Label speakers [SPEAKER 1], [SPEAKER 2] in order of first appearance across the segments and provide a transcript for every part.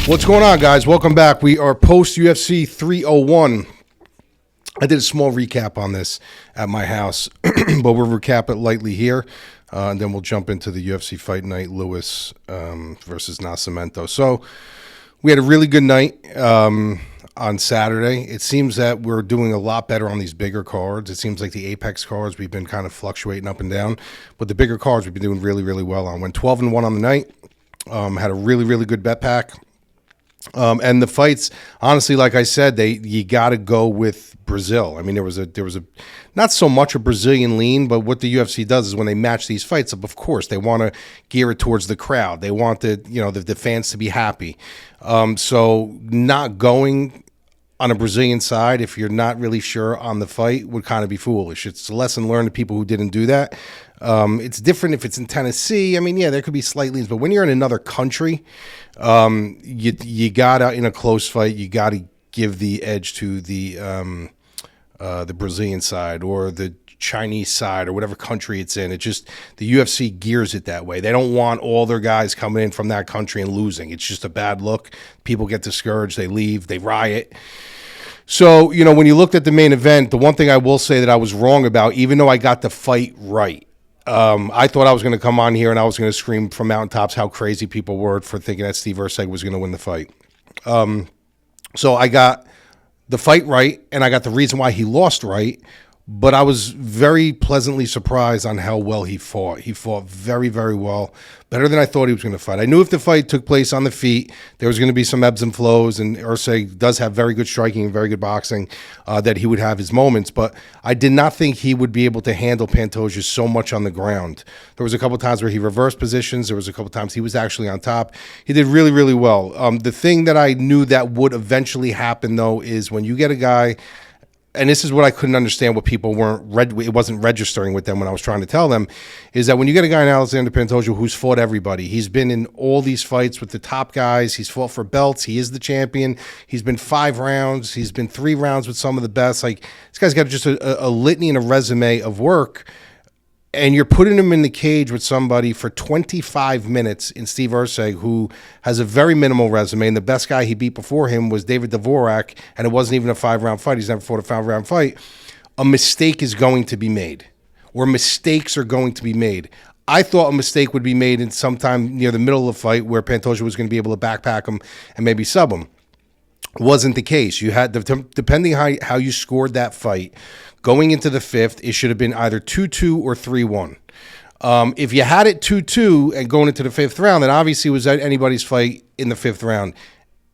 [SPEAKER 1] What's going on, guys? Welcome back. We are post UFC 301. I did a small recap on this at my house, but we'll recap it lightly here, and then we'll jump into the UFC fight night, Lewis versus Nascimento. So we had a really good night on Saturday. It seems that we're doing a lot better on these bigger cards. It seems like the Apex cards, we've been kind of fluctuating up and down, but the bigger cards we've been doing really, really well on. Went 12-1 on the night, had a really, really good bet pack. And the fights, honestly, like I said, you got to go with Brazil. I mean, there was a not so much a Brazilian lean, but what the UFC does is when they match these fights up, of course, they want to gear it towards the crowd. They want the fans to be happy. So not going on a Brazilian side, if you're not really sure on the fight, would kind of be foolish. It's a lesson learned to people who didn't do that. It's different if it's in Tennessee. I mean, yeah, there could be slight leans, but when you're in another country, you gotta, in a close fight, you gotta give the edge to the Brazilian side or the Chinese side or whatever country it's in. It just, the UFC gears it that way. They don't want all their guys coming in from that country and losing. It's just a bad look. People get discouraged. They leave. They riot. So, when you looked at the main event, the one thing I will say that I was wrong about, even though I got the fight right, I thought I was going to come on here and I was going to scream from mountaintops how crazy people were for thinking that Steve Erceg was going to win the fight. So I got the fight right, and I got the reason why he lost right, but I was very pleasantly surprised on how well he fought. He fought very, very well, better than I thought he was going to fight. I knew if the fight took place on the feet, there was going to be some ebbs and flows, and Erceg does have very good striking and very good boxing, that he would have his moments, but I did not think he would be able to handle Pantoja so much on the ground. There was a couple times where he reversed positions. There was a couple times he was actually on top. He did really, really well. The thing that I knew that would eventually happen, though, is when you get a guy, and this is what I couldn't understand, what people it wasn't registering with them when I was trying to tell them, is that when you get a guy in Alexander Pantoja who's fought everybody, he's been in all these fights with the top guys, he's fought for belts, he is the champion, he's been 5 rounds, he's been 3 rounds with some of the best. Like, this guy's got just a litany and a resume of work, and you're putting him in the cage with somebody for 25 minutes in Steve Erceg, who has a very minimal resume, and the best guy he beat before him was David Dvorak, and it wasn't even a 5-round fight. He's never fought a 5-round fight. A mistake is going to be made, or mistakes are going to be made. I thought a mistake would be made in sometime near the middle of the fight where Pantoja was going to be able to backpack him and maybe sub him. Wasn't the case. You had, depending how you scored that fight, going into the 5th, it should have been either 2-2 or 3-1. If you had it 2-2 and going into the 5th round, then obviously it was anybody's fight in the 5th round,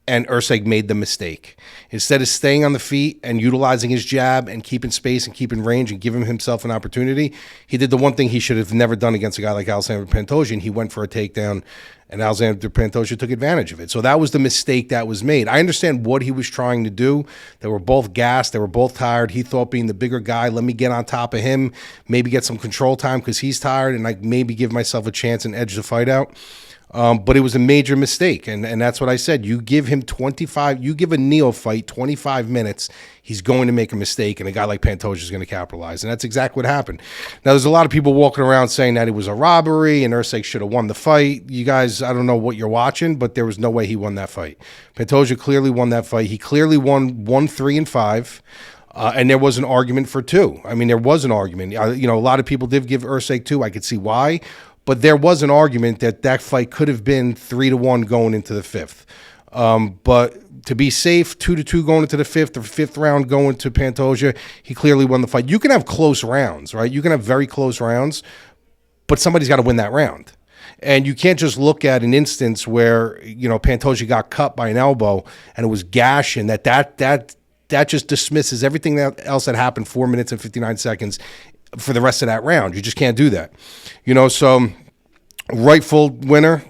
[SPEAKER 1] and Erceg made the mistake. Instead of staying on the feet and utilizing his jab and keeping space and keeping range and giving himself an opportunity, he did the one thing he should have never done against a guy like Alexander Pantoja, and he went for a takedown, and Alexander Pantoja took advantage of it. So that was the mistake that was made. I understand what he was trying to do. They were both gassed. They were both tired. He thought, being the bigger guy, let me get on top of him, maybe get some control time because he's tired, and like maybe give myself a chance and edge the fight out. But it was a major mistake, and that's what I said. You give him you give a neophyte 25 minutes, he's going to make a mistake, and a guy like Pantoja is going to capitalize, and that's exactly what happened. Now, there's a lot of people walking around saying that it was a robbery, and Erceg should have won the fight. You guys, I don't know what you're watching, but there was no way he won that fight. Pantoja clearly won that fight. He clearly won 1, 3, and 5. And there was an argument for 2. I mean, there was an argument. A lot of people did give Erceg 2. I could see why. But there was an argument that fight could have been 3-1 going into the 5th. But to be safe, 2-2 going into the 5th, or 5th round going to Pantoja, he clearly won the fight. You can have close rounds, right? You can have very close rounds, but somebody's got to win that round. And you can't just look at an instance where, Pantoja got cut by an elbow and it was gashing, that just dismisses everything else that happened 4 minutes and 59 seconds for the rest of that round. You just can't do that. So rightful winner.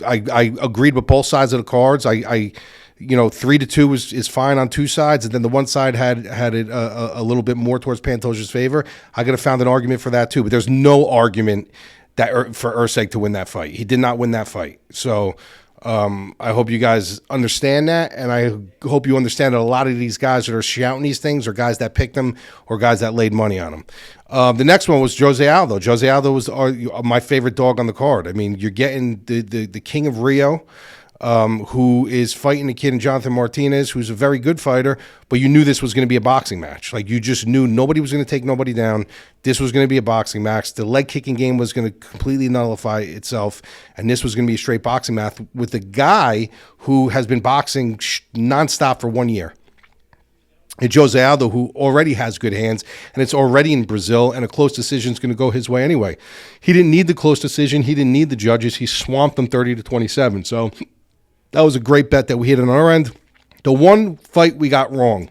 [SPEAKER 1] I agreed with both sides of the cards. 3-2 is fine on 2 sides, and then the one side had it a little bit more towards Pantoja's favor. I could have found an argument for that too, but there's no argument that for Erceg to win that fight. He did not win that fight. So I hope you guys understand that, and I hope you understand that a lot of these guys that are shouting these things are guys that picked them or guys that laid money on them. The next one was Jose Aldo. Jose Aldo was my favorite dog on the card. I mean, you're getting the king of Rio. who is fighting a kid in Jonathan Martinez, who's a very good fighter, but you knew this was going to be a boxing match. Like, you just knew nobody was going to take nobody down. This was going to be a boxing match. The leg kicking game was going to completely nullify itself, and this was going to be a straight boxing match with a guy who has been boxing nonstop for 1 year. And Jose Aldo, who already has good hands, and it's already in Brazil, and a close decision is going to go his way anyway. He didn't need the close decision. He didn't need the judges. He swamped them 30-27. So that was a great bet that we hit on our end. The one fight we got wrong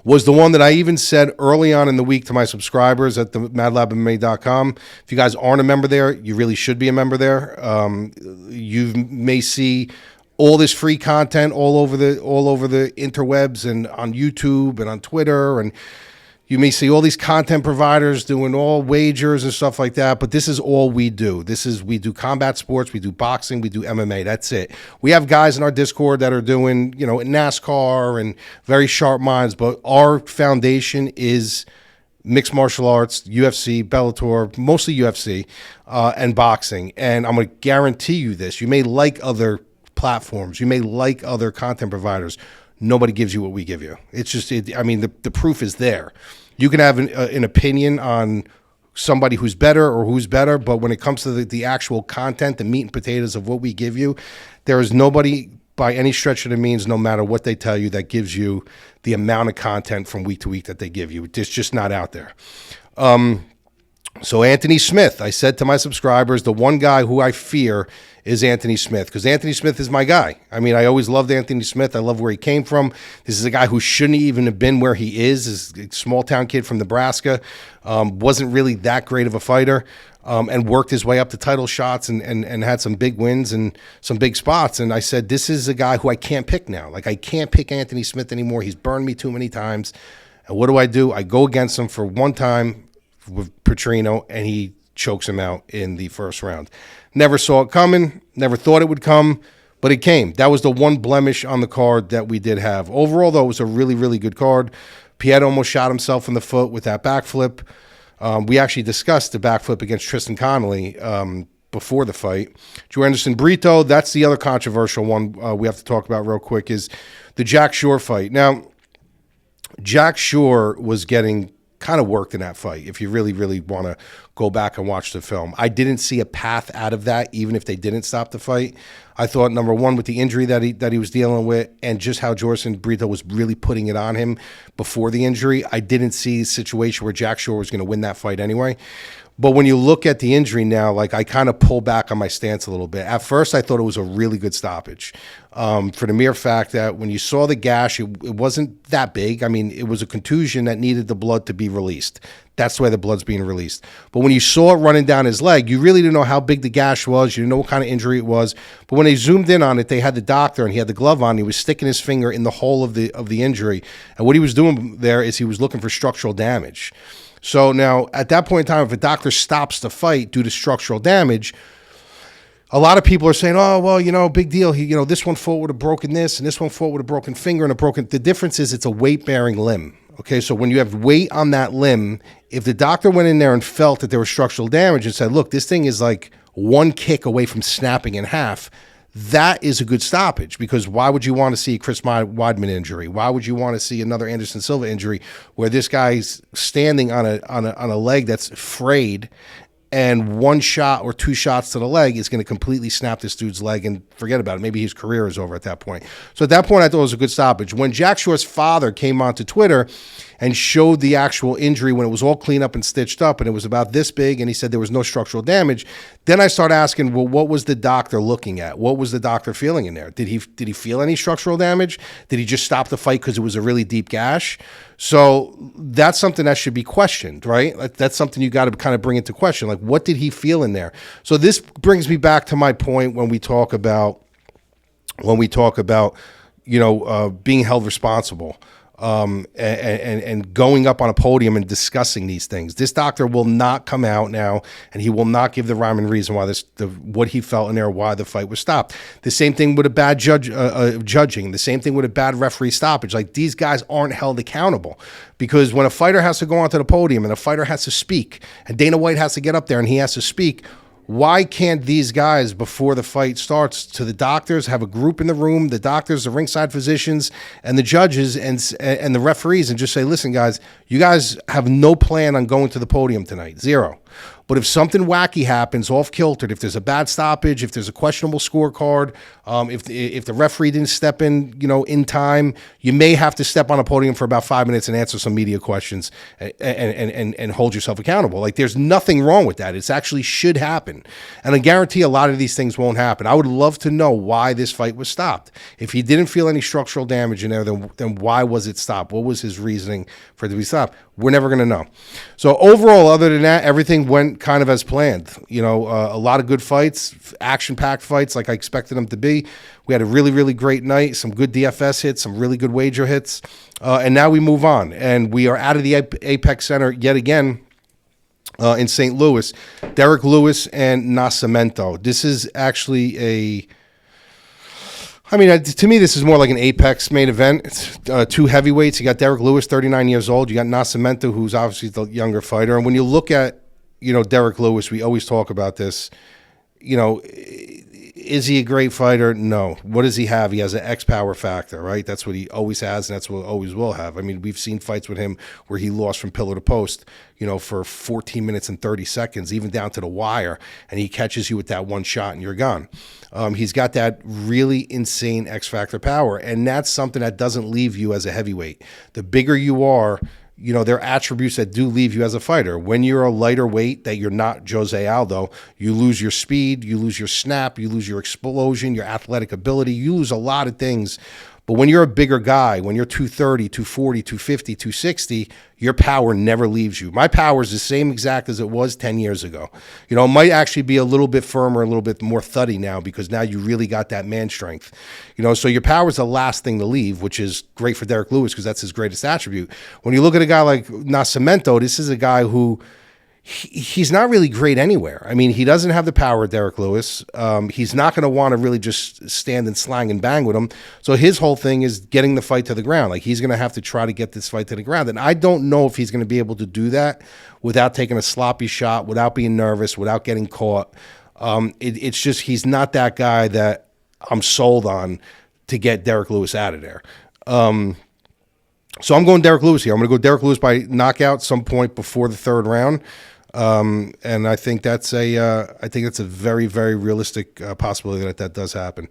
[SPEAKER 1] was the one that I even said early on in the week to my subscribers at themadlabmma.com. If you guys aren't a member there, you really should be a member there. You may see all this free content all over the interwebs and on YouTube and on Twitter, and you may see all these content providers doing all wagers and stuff like that, but this is all we do. We do combat sports, we do boxing, we do MMA. That's it. We have guys in our Discord that are doing, NASCAR and very sharp minds, but our foundation is mixed martial arts, UFC, Bellator, mostly UFC, and boxing. And I'm going to guarantee you this. You may like other platforms. You may like other content providers. Nobody gives you what we give you. It's just, the proof is there. You can have an opinion on somebody who's better or who's better, but when it comes to the actual content, the meat and potatoes of what we give you, there is nobody by any stretch of the means, no matter what they tell you, that gives you the amount of content from week to week that they give you. It's just not out there. So Anthony Smith, I said to my subscribers, the one guy who I fear is Anthony Smith, because Anthony Smith is my guy. I always loved Anthony Smith. I love where he came from. This is a guy who shouldn't even have been where he is. This is a small-town kid from Nebraska, wasn't really that great of a fighter, and worked his way up to title shots and had some big wins and some big spots. And I said, this is a guy who I can't pick now. Like, I can't pick Anthony Smith anymore. He's burned me too many times. And what do? I go against him for one time with Petrino, and he chokes him out in the first round. Never saw it coming, never thought it would come, but it came. That was the one blemish on the card that we did have. Overall, though, it was a really, really good card. Piet almost shot himself in the foot with that backflip. We actually discussed the backflip against Tristan Connolly before the fight. Joe Anderson Brito, that's the other controversial one we have to talk about real quick, is the Jack Shore fight. Now, Jack Shore was getting kind of worked in that fight, if you really, really want to go back and watch the film. I didn't see a path out of that, even if they didn't stop the fight. I thought, number one, with the injury that he was dealing with, and just how Jorson Brito was really putting it on him before the injury, I didn't see a situation where Jack Shore was going to win that fight anyway. But when you look at the injury now, like, I kind of pull back on my stance a little bit. At first, I thought it was a really good stoppage, for the mere fact that when you saw the gash, it wasn't that big. It was a contusion that needed the blood to be released. That's the way the blood's being released. But when you saw it running down his leg, you really didn't know how big the gash was. You didn't know what kind of injury it was. But when they zoomed in on it, they had the doctor, and he had the glove on. He was sticking his finger in the hole of the injury. And what he was doing there is he was looking for structural damage. So now, at that point in time, if a doctor stops the fight due to structural damage, a lot of people are saying, oh, well, big deal. This one fought would have broken this, and this one fought with a broken finger and a broken. The difference is it's a weight-bearing limb. Okay, so when you have weight on that limb, if the doctor went in there and felt that there was structural damage and said, look, this thing is like one kick away from snapping in half, that is a good stoppage, because why would you want to see a Chris Weidman injury? Why would you want to see another Anderson Silva injury where this guy's standing on a leg that's frayed, and one shot or two shots to the leg is going to completely snap this dude's leg and forget about it. Maybe his career is over at that point. So at that point, I thought it was a good stoppage. When Jack Shore's father came onto Twitter and showed the actual injury when it was all cleaned up and stitched up, and it was about this big, and he said there was no structural damage, then I started asking, well, what was the doctor looking at? What was the doctor feeling in there? Did he feel any structural damage? Did he just stop the fight because it was a really deep gash? So that's something that should be questioned, right? That's something you got to kind of bring into question. Like, what did he feel in there? So this brings me back to my point when we talk about being held responsible. And going up on a podium and discussing these things. This doctor will not come out now, and he will not give the rhyme and reason why what he felt in there, why the fight was stopped. The same thing with a bad judging. The same thing with a bad referee stoppage. Like, these guys aren't held accountable, because when a fighter has to go onto the podium and a fighter has to speak, and Dana White has to get up there and he has to speak, Why can't these guys, before the fight starts, to the doctors, have a group in the room, the doctors, the ringside physicians, and the judges and the referees, and just say, listen, guys, you guys have no plan on going to the podium tonight. Zero. But if something wacky happens, off-kiltered, if there's a bad stoppage, if there's a questionable scorecard, if the referee didn't step in, in time, you may have to step on a podium for about 5 minutes and answer some media questions and hold yourself accountable. Like, there's nothing wrong with that. It actually should happen. And I guarantee a lot of these things won't happen. I would love to know why this fight was stopped. If he didn't feel any structural damage in there, then why was it stopped? What was his reasoning for it to be stopped? We're never going to know. So overall, other than that, everything went kind of as planned. A lot of good fights, action-packed fights like I expected them to be. We had a really, really great night, some good DFS hits, some really good wager hits. And now we move on. And we are out of the Apex Center yet again in St. Louis. Derrick Lewis and Nascimento. This is actually to me, this is more like an Apex main event. It's two heavyweights. You got Derrick Lewis, 39 years old. You got Nascimento, who's obviously the younger fighter. And when you look at, Derrick Lewis, we always talk about this. Is he a great fighter? No. What does he have? He has an X power factor, right? That's what he always has, and that's what he always will have. I mean, we've seen fights with him where he lost from pillar to post, for 14 minutes and 30 seconds, even down to the wire, and he catches you with that one shot and you're gone. He's got that really insane X factor power, and that's something that doesn't leave you as a heavyweight. The bigger you are, there are attributes that do leave you as a fighter. When you're a lighter weight, that you're not Jose Aldo, you lose your speed, you lose your snap, you lose your explosion, your athletic ability, you lose a lot of things. But when you're a bigger guy, when you're 230, 240, 250, 260, your power never leaves you. My power is the same exact as it was 10 years ago. It might actually be a little bit firmer, a little bit more thuddy now, because now you really got that man strength. So your power is the last thing to leave, which is great for Derrick Lewis because that's his greatest attribute. When you look at a guy like Nascimento, this is a guy who he's not really great anywhere. I mean, he doesn't have the power of Derrick Lewis. He's not going to want to really just stand and slang and bang with him. So his whole thing is getting the fight to the ground. Like, he's going to have to try to get this fight to the ground. And I don't know if he's going to be able to do that without taking a sloppy shot, without being nervous, without getting caught. It's just he's not that guy that I'm sold on to get Derrick Lewis out of there. So I'm going Derrick Lewis here. I'm going to go Derrick Lewis by knockout some point before the third round. And I think that's a very, very realistic possibility that does happen.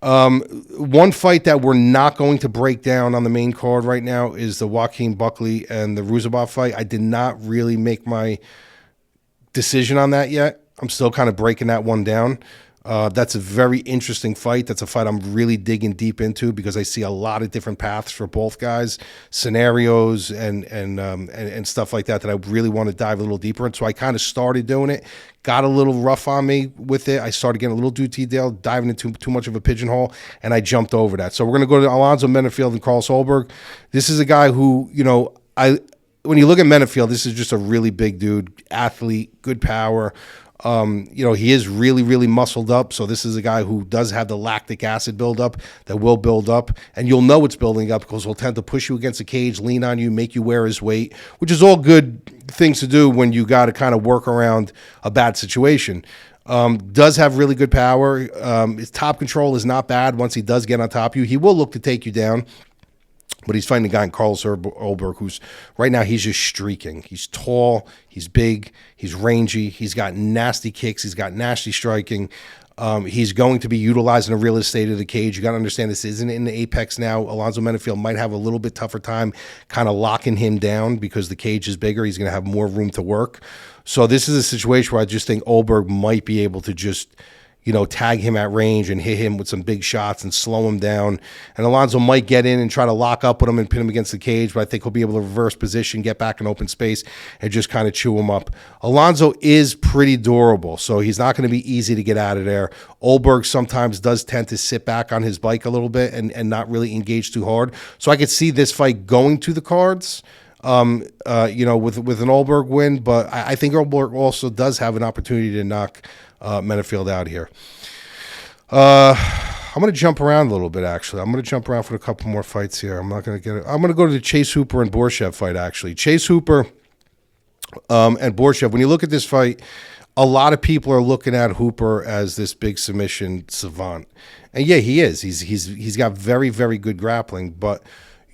[SPEAKER 1] One fight that we're not going to break down on the main card right now is the Joaquin Buckley and the Ruzabov fight. I did not really make my decision on that yet. I'm still kind of breaking that one down. That's a very interesting fight. That's a fight I'm really digging deep into because I see a lot of different paths for both guys, scenarios and stuff like that I really want to dive a little deeper into. So I kind of started doing it, got a little rough on me with it. I started getting a little too detailed, diving into too much of a pigeonhole, and I jumped over that. So we're going to go to Alonzo Manfield and Carl Solberg. This is a guy who, when you look at Manfield, this is just a really big dude, athlete, good power. He is really, really muscled up. So this is a guy who does have the lactic acid buildup that will build up. And you'll know it's building up because he'll tend to push you against the cage, lean on you, make you wear his weight, which is all good things to do when you got to kind of work around a bad situation. Does have really good power. His top control is not bad once he does get on top of you. He will look to take you down. But he's fighting a guy in Carl Solberg who's right now he's just streaking. He's tall, he's big, he's rangy, he's got nasty kicks, he's got nasty striking. He's going to be utilizing a real estate of the cage. You got to understand this isn't in the Apex now. Alonzo Manfield might have a little bit tougher time kind of locking him down because the cage is bigger. He's going to have more room to work. So this is a situation where I just think Solberg might be able to just tag him at range and hit him with some big shots and slow him down. And Alonzo might get in and try to lock up with him and pin him against the cage, but I think he'll be able to reverse position, get back in open space, and just kind of chew him up. Alonzo is pretty durable, so he's not going to be easy to get out of there. Solberg sometimes does tend to sit back on his bike a little bit and not really engage too hard. So I could see this fight going to the cards. With an Solberg win, but I think Solberg also does have an opportunity to knock Manfield out here. I'm going to jump around a little bit, actually. I'm going to jump around for a couple more fights here. I'm not going to get it. I'm going to go to the Chase Hooper and Borchev fight, actually. Chase Hooper and Borchev, when you look at this fight, a lot of people are looking at Hooper as this big submission savant. And yeah, he is. He's got very, very good grappling, but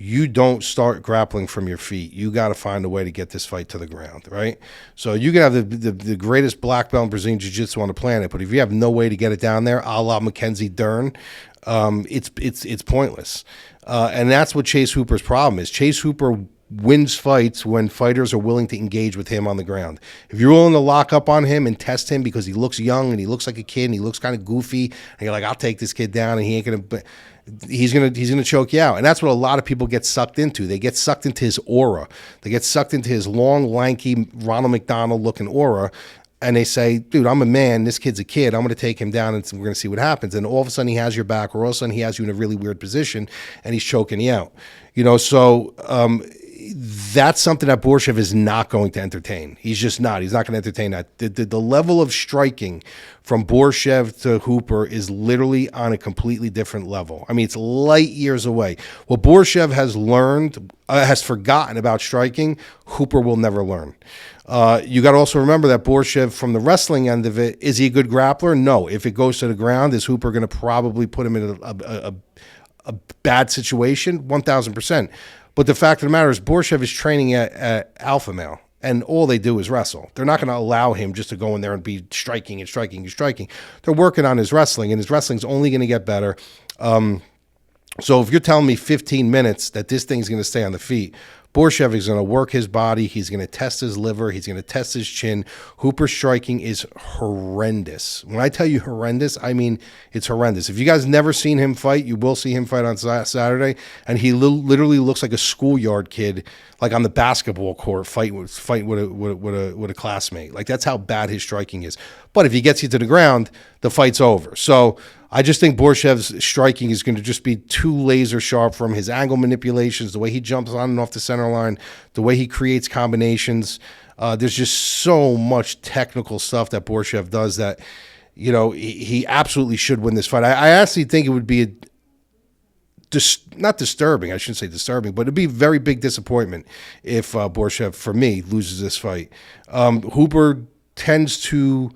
[SPEAKER 1] you don't start grappling from your feet. You got to find a way to get this fight to the ground, right? So you can have the greatest black belt in Brazilian Jiu-Jitsu on the planet, but if you have no way to get it down there, a la Mackenzie Dern, it's pointless. And that's what Chase Hooper's problem is. Chase Hooper wins fights when fighters are willing to engage with him on the ground. If you're willing to lock up on him and test him because he looks young and he looks like a kid and he looks kind of goofy, and you're like, I'll take this kid down and he ain't gonna. He's gonna choke you out, and that's what a lot of people get sucked into. They get sucked into his aura. They get sucked into his long, lanky Ronald McDonald looking aura, and they say, "Dude, I'm a man. This kid's a kid. I'm gonna take him down, and we're gonna see what happens." And all of a sudden, he has your back, or all of a sudden, he has you in a really weird position, and he's choking you out. So that's something that Borchev is not going to entertain. He's just not. He's not going to entertain that. The level of striking from Borchev to Hooper is literally on a completely different level. I mean, it's light years away. What Borchev has learned, has forgotten about striking, Hooper will never learn. You got to also remember that Borchev, from the wrestling end of it, is he a good grappler? No. If it goes to the ground, is Hooper going to probably put him in a bad situation? 1,000%. But the fact of the matter is, Borchev is training at alpha male, and all they do is wrestle. They're not going to allow him just to go in there and be striking and striking and striking. They're working on his wrestling, and his wrestling's only going to get better. So if you're telling me 15 minutes that this thing's going to stay on the feet, Borchev is going to work his body. He's going to test his liver. He's going to test his chin. Hooper's striking is horrendous. When I tell you horrendous, I mean it's horrendous. If you guys never seen him fight, you will see him fight on Saturday, and he literally looks like a schoolyard kid, like on the basketball court, fighting with a classmate. Like, that's how bad his striking is. But if he gets you to the ground, the fight's over. So I just think Borchev's striking is going to just be too laser sharp from his angle manipulations, the way he jumps on and off the center line, the way he creates combinations. There's just so much technical stuff that Borchev does that, he absolutely should win this fight. I actually think it would be not disturbing. I shouldn't say disturbing, but it'd be a very big disappointment if Borchev, for me, loses this fight. Hooper tends to...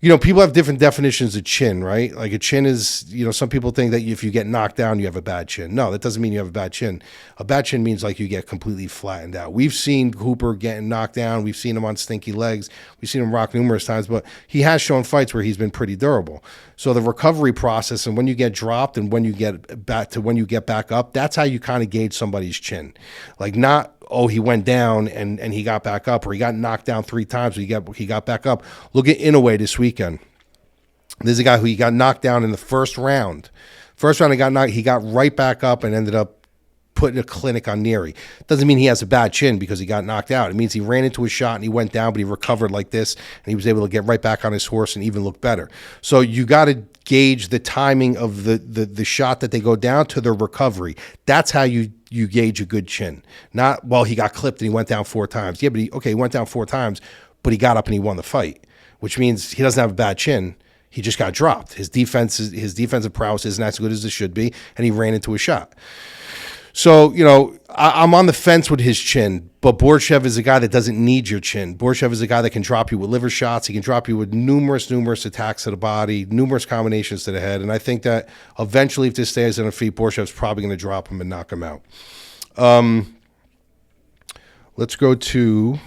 [SPEAKER 1] people have different definitions of chin, right? Like, a chin is, some people think that if you get knocked down, you have a bad chin. No, that doesn't mean you have a bad chin. A bad chin means like you get completely flattened out. We've seen Hooper getting knocked down. We've seen him on stinky legs. We've seen him rock numerous times, but he has shown fights where he's been pretty durable. So the recovery process, and when you get dropped and when you get back up, that's how you kind of gauge somebody's chin. Like, not, oh, he went down and he got back up, or he got knocked down 3 times, but he got back up. Look at Inoue this weekend. There's a guy who he got knocked down in the first round. He got right back up and ended up putting a clinic on Neary. Doesn't mean he has a bad chin because he got knocked out. It means he ran into a shot and he went down, but he recovered like this, and he was able to get right back on his horse and even look better. So you got to gauge the timing of the shot that they go down to their recovery. That's how you gauge a good chin. Not, well, he got clipped and he went down 4 times. Yeah, but he went down 4 times, but he got up and he won the fight, which means he doesn't have a bad chin. He just got dropped. His defensive prowess isn't as good as it should be, and he ran into a shot. So, I'm on the fence with his chin, but Borchev is a guy that doesn't need your chin. Borchev is a guy that can drop you with liver shots. He can drop you with numerous attacks to the body, numerous combinations to the head. And I think that eventually, if this stays on the feet, Borchev's probably going to drop him and knock him out. Let's go to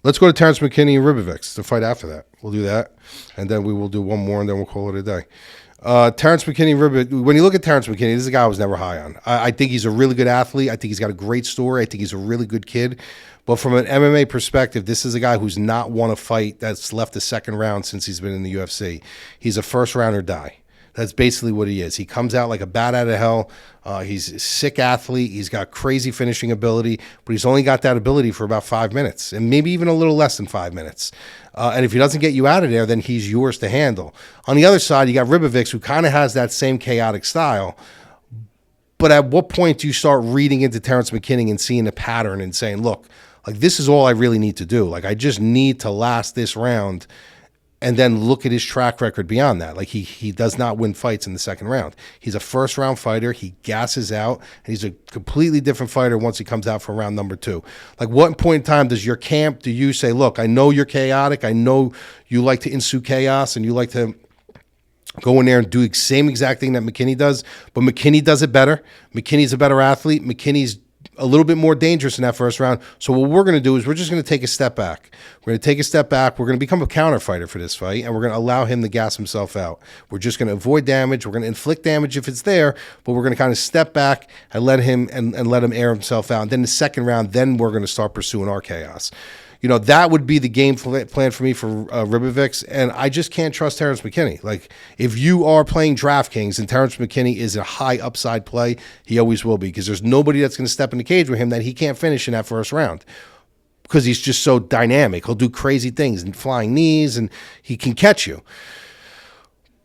[SPEAKER 1] Terence McKinney and Ribovics, the fight after that. We'll do that, and then we will do one more, and then we'll call it a day. Terence McKinney, when you look at Terence McKinney, this is a guy I was never high on. I think he's a really good athlete. I think he's got a great story. I think he's a really good kid. But from an MMA perspective, this is a guy who's not won a fight that's left the second round since he's been in the UFC. He's a first round or die. That's basically what he is. He comes out like a bat out of hell. He's a sick athlete. He's got crazy finishing ability, but he's only got that ability for about 5 minutes, and maybe even a little less than 5 minutes. And if he doesn't get you out of there, then he's yours to handle. On the other side, you got Ribovics, who kind of has that same chaotic style. But at what point do you start reading into Terence McKinney and seeing a pattern and saying, look, like, this is all I really need to do. Like, I just need to last this round and then look at his track record beyond that. Like he does not win fights in the second round. He's a first round fighter. He gasses out, and he's a completely different fighter once he comes out for round number 2. Like, what point in time does your camp, do you say, look, I know you're chaotic. I know you like to ensue chaos and you like to go in there and do the same exact thing that McKinney does, but McKinney does it better. McKinney's a better athlete. McKinney's a little bit more dangerous in that first round. So what we're going to do is we're just going to take a step back. We're going to take a step back. We're going to become a counter fighter for this fight, and we're going to allow him to gas himself out. We're just going to avoid damage. We're going to inflict damage if it's there, but we're going to kind of step back and let him let him air himself out. And then the second round, then we're going to start pursuing our chaos. You know, that would be the game plan for me for Ribovics, and I just can't trust Terence McKinney. Like, if you are playing DraftKings and Terence McKinney is a high upside play, he always will be, because there's nobody that's going to step in the cage with him that he can't finish in that first round, because he's just so dynamic. He'll do crazy things and flying knees, and he can catch you.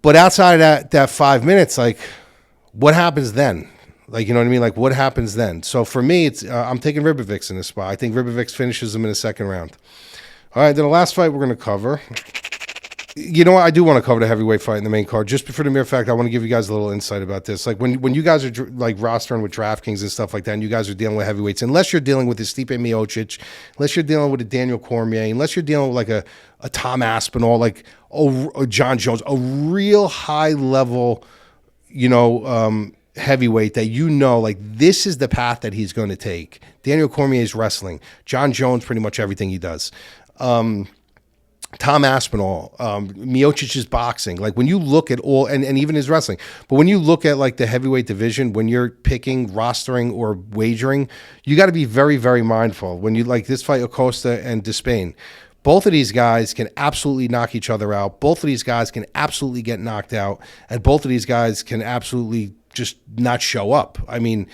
[SPEAKER 1] But outside of that 5 minutes, like, what happens then? Like, you know what I mean? Like, what happens then? So for me, it's I'm taking Ribovics in this spot. I think Ribovics finishes him in the second round. All right, then the last fight we're going to cover. You know what? I do want to cover the heavyweight fight in the main card, just for the mere fact I want to give you guys a little insight about this. Like, when you guys are like rostering with DraftKings and stuff like that, and you guys are dealing with heavyweights, unless you're dealing with a Stipe Miocic, unless you're dealing with a Daniel Cormier, unless you're dealing with like a Tom Aspinall, like a John Jones, a real high level, you know, heavyweight that you know, like, this is the path that he's going to take. Daniel Cormier's wrestling. John Jones, pretty much everything he does. Tom Aspinall, Miocic's boxing. Like, when you look at all, and even his wrestling, but when you look at like the heavyweight division, when you're picking, rostering, or wagering, you got to be very, very mindful. When you like this fight, Aosta and Despain, both of these guys can absolutely knock each other out. Both of these guys can absolutely get knocked out, and both of these guys can absolutely just not show up. I mean,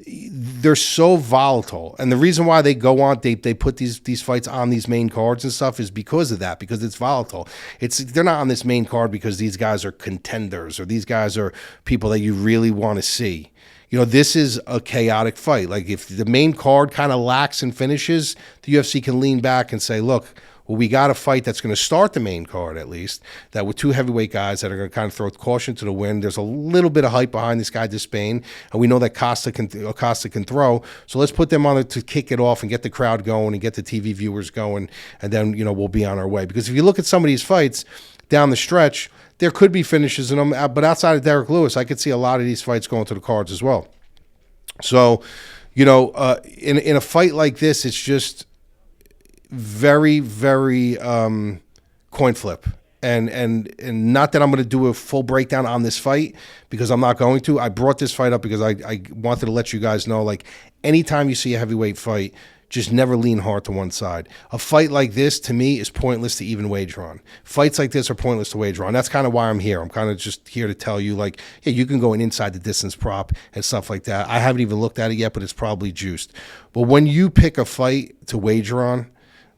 [SPEAKER 1] they're so volatile, and the reason why they go on, they put these fights on these main cards and stuff is because of that, because it's volatile. They're not on this main card because these guys are contenders or these guys are people that you really want to see. You know, this is a chaotic fight. Like, if the main card kind of lacks in finishes, the UFC can lean back and say, look, well, we got a fight that's going to start the main card, at least, that with two heavyweight guys that are going to kind of throw caution to the wind. There's a little bit of hype behind this guy, Despain, and we know that Aosta can throw. So let's put them on it to kick it off and get the crowd going and get the TV viewers going, and then, you know, we'll be on our way. Because if you look at some of these fights down the stretch, there could be finishes in them, but outside of Derrick Lewis, I could see a lot of these fights going to the cards as well. So, you know, in a fight like this, it's just very, very coin flip. And not that I'm going to do a full breakdown on this fight, because I'm not going to. I brought this fight up because I wanted to let you guys know, like, anytime you see a heavyweight fight, just never lean hard to one side. A fight like this, to me, is pointless to even wager on. Fights like this are pointless to wager on. That's kind of why I'm here. I'm kind of just here to tell you, like, yeah, you can go an inside the distance prop and stuff like that. I haven't even looked at it yet, but it's probably juiced. But when you pick a fight to wager on,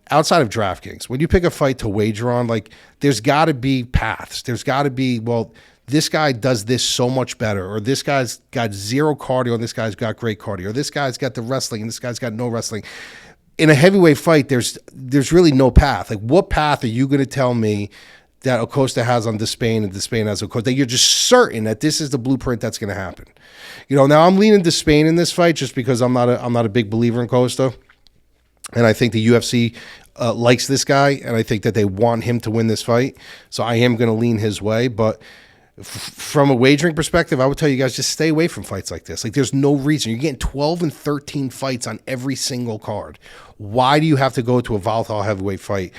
[SPEAKER 1] outside of DraftKings, when you pick a fight to wager on, like, there's got to be paths. There's got to be, well, this guy does this so much better, or this guy's got zero cardio and this guy's got great cardio, or this guy's got the wrestling and this guy's got no wrestling. In a heavyweight fight, there's really no path. Like, what path are you going to tell me that Aosta has on Despain and Despain has Aosta, that you're just certain that this is the blueprint that's going to happen? You know, now I'm leaning Despain in this fight just because I'm not a big believer in Aosta, and I think the UFC likes this guy, and I think that they want him to win this fight. So I am going to lean his way, but from a wagering perspective, I would tell you guys, just stay away from fights like this. Like, there's no reason. You're getting 12 and 13 fights on every single card. Why do you have to go to a volatile heavyweight fight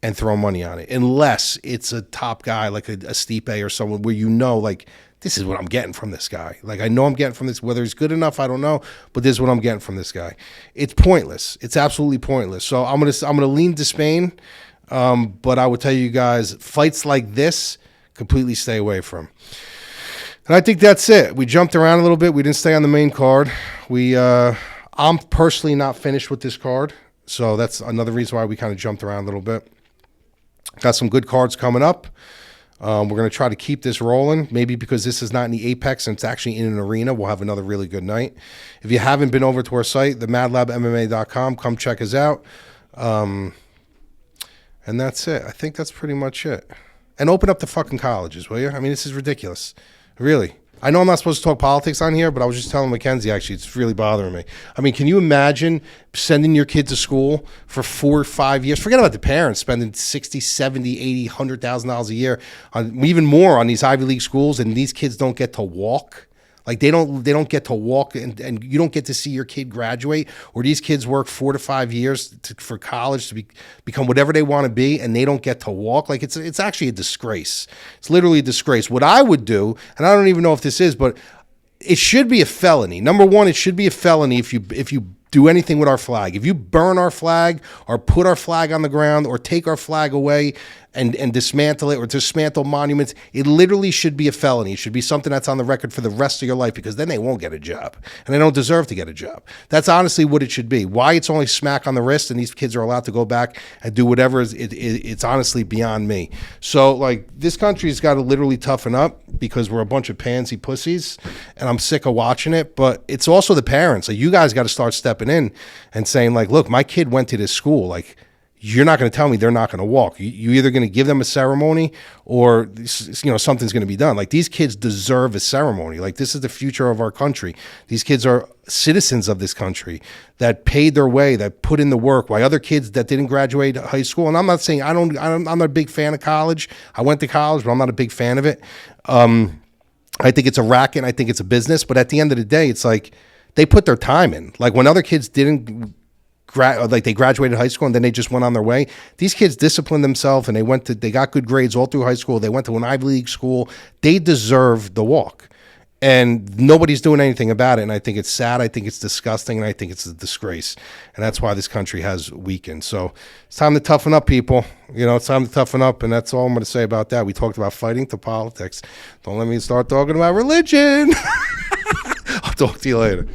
[SPEAKER 1] and throw money on it? Unless it's a top guy like a Stipe or someone where you know, like, this is what I'm getting from this guy. Like, I know I'm getting from this. Whether he's good enough, I don't know, but this is what I'm getting from this guy. It's pointless. It's absolutely pointless. So I'm gonna lean Despain, but I would tell you guys, fights like this, completely stay away from. And I think that's it. We jumped around a little bit. We didn't stay on the main card. I'm personally not finished with this card, so that's another reason why we kind of jumped around a little bit. Got some good cards coming up. We're going to try to keep this rolling, maybe because this is not in the Apex and it's actually in an arena. We'll have another really good night. If you haven't been over to our site, themadlabmma.com, come check us out. And that's it. I think that's pretty much it. and open up the fucking colleges, will you? I mean, this is ridiculous. Really. I know I'm not supposed to talk politics on here, but I was just telling Mackenzie, actually, it's really bothering me. I mean, can you imagine sending your kid to school for 4 or 5 years? Forget about the parents spending $60, $70, $80, $100,000 a year, on even more on these Ivy League schools, and these kids don't get to walk. Like they don't get to walk, and you don't get to see your kid graduate, or these kids work 4 to 5 years for college to become whatever they want to be, and they don't get to walk. Like it's actually a disgrace. It's literally a disgrace. What I would do, and I don't even know if this is, but it should be a felony. Number one, it should be a felony if you do anything with our flag. If you burn our flag or put our flag on the ground or take our flag away and dismantle it or dismantle monuments, it literally should be a felony. It should be something that's on the record for the rest of your life, because then they won't get a job and they don't deserve to get a job. That's honestly what it should be. Why it's only smack on the wrist and these kids are allowed to go back and do whatever it's honestly beyond me. So like this country's got to literally toughen up, because we're a bunch of pansy pussies and I'm sick of watching it. But it's also the parents. Like, you guys got to start stepping in and saying like, look, my kid went to this school. Like, you're not going to tell me they're not going to walk. You're either going to give them a ceremony or, you know, something's going to be done. Like, these kids deserve a ceremony. Like, this is the future of our country. These kids are citizens of this country that paid their way, that put in the work, while other kids that didn't graduate high school. And I'm not saying I'm not a big fan of college. I went to college, but I'm not a big fan of it. I think it's a racket. I think it's a business. But at the end of the day, it's like they put their time in. Like, when other kids didn't they graduated high school and then they just went on their way. These kids disciplined themselves and they got good grades all through high school. They went to an Ivy League school. They deserve the walk, and nobody's doing anything about it. And I think it's sad. I think it's disgusting, and I think it's a disgrace. And that's why this country has weakened. So it's time to toughen up, people. You know, it's time to toughen up, and that's all I'm going to say about that. We talked about fighting to politics. Don't let me start talking about religion. I'll talk to you later.